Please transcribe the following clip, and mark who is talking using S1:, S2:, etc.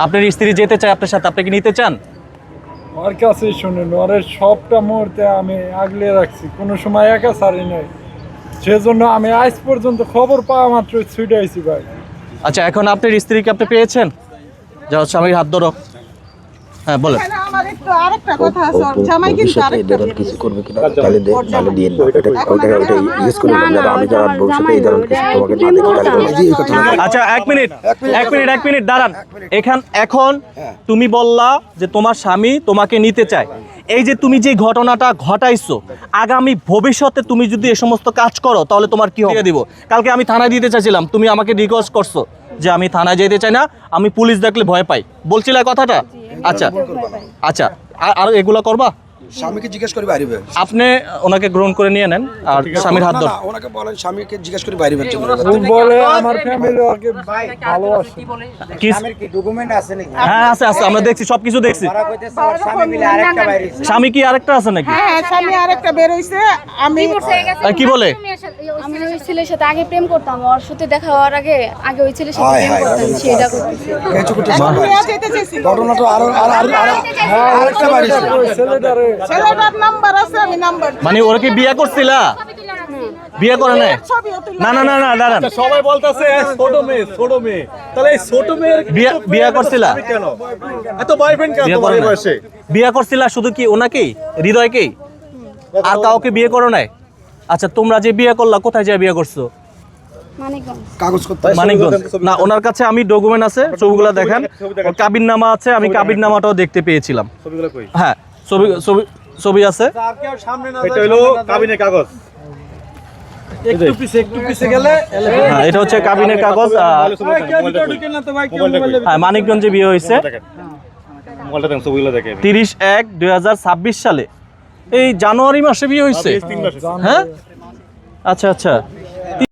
S1: আপনার স্ত্রী যেতে চায় আপনার সাথে, আপনি কি নিতে চান?
S2: ওর কাছেই শুনুন, ওর সবটা মুহূর্তে আমি আগলে রাখছি, কোনো সময় একা ছাড়ি নাই, সেজন্য আমি আজ পর্যন্ত খবর পাওয়া মাত্র ছুটে আইছি ভাই।
S1: আচ্ছা, এখন আপনার স্ত্রীকে আপনি পেয়েছেন? যাও স্বামীর হাত ধরো। হ্যাঁ বলেন।
S3: আমার একটু আরেকটা কথা আছে, ওর জামাই কিন্তু আরেকটা
S4: কিছু করবে কিনা তাহলে তাহলে দিয়ে না, এটা ওটা ইউজ করে না, আমি যারা ভবিষ্যতে এই ধরনের কিছু তোমাকে না দেখি তাহলে এই কথা না।
S1: আচ্ছা এক মিনিট দাঁড়ান। এখন তুমি বললা যে তোমার স্বামী তোমাকে নিতে চায়, এই যে তুমি যে ঘটনাটা ঘটাইছো, আগামী ভবিষ্যতে তুমি যদি এই সমস্ত কাজ করো তাহলে তোমার কি হবে দিব। কালকে আমি থানায় দিতে চাইছিলাম, তুমি আমাকে রিকোয়েস্ট করছো যে আমি থানায় যেতে চাই না, আমি পুলিশ দেখলে ভয় পাই, বলছিলে কথাটা। আচ্ছা আর এগুলা করবা?
S4: স্বামীকে জিজ্ঞেস করে বাইরে
S1: আপনি ওনাকে গ্রহণ করে নিয়ে নেন আর স্বামীর হাত ধর।
S4: ওনাকে বলেন স্বামীকে জিজ্ঞেস করে বাইরে বের
S2: বলে আমার ফ্যামিলি ওকে ভালোবাসে।
S1: কি
S5: ডকুমেন্ট আছে নাকি?
S1: হ্যাঁ আছে, আমরা দেখছি, সবকিছু দেখছি।
S5: স্বামী মিলে আরেকটা বাইরে।
S1: স্বামী কি আরেকটা আছে নাকি?
S3: হ্যাঁ, স্বামী আরেকটা বের হইছে। আমি
S1: কি বলে?
S6: আমি ওই ছেলের সাথে আগে প্রেম করতাম, ওর সাথে দেখা হওয়ার আগে ওই ছেলের সাথে প্রেম করতাম, সেটা করতেছি।
S3: নিয়ে যেতে চাইছি।
S4: ঘটনাটা আরেকটা বাইরে
S3: ছেলেটার নাম্বার আছে, আমি নাম্বার
S1: মানে ওরা কি বিয়ে করছিলা? বিয়ে করে নাই? না দাঁড়ান,
S7: সবাই বলতেছে ছোট মেয়ে, তাহলে এই ছোট মেয়ের
S1: বিয়ে করছিলা?
S7: কেন এত বয়ফ্রেন্ড কেন
S1: বিয়ে
S7: তোমার
S1: করে
S7: এই
S1: নাই?
S7: বয়সে?
S1: বিয়ে করছিলা শুধু কি ওনাকেই, হৃদয়কেই, আর কাউকে বিয়ে করো নাই? আচ্ছা, তোমরা যে বিয়ে করলা কোথায় যায় বিয়ে করছো?
S4: কাগজ করতে
S1: মানিকগঞ্জ না? ওনার কাছে আমি ডকুমেন্ট আছে, ছবিগুলো দেখেন, ওর কাবির নামা আছে, আমি কাবির নামাটাও দেখতে পেয়েছিলাম।
S7: ছবিগুলো কই?
S1: হ্যাঁ ছবি আছে।
S7: এটা হলো কাবিনের কাগজ।
S2: একটু পিছে গেলে
S1: হ্যাঁ, এটা হচ্ছে কাবিনের কাগজ। হ্যাঁ, মানিকগঞ্জে বিয়ে হয়েছে
S7: মোবাইলটা দেন, ছবিগুলো দেখে
S1: 30/1/2026 সালে, এই জানুয়ারি মাসে বিয়ে হয়েছে।
S7: 3 মাস।
S1: হ্যাঁ আচ্ছা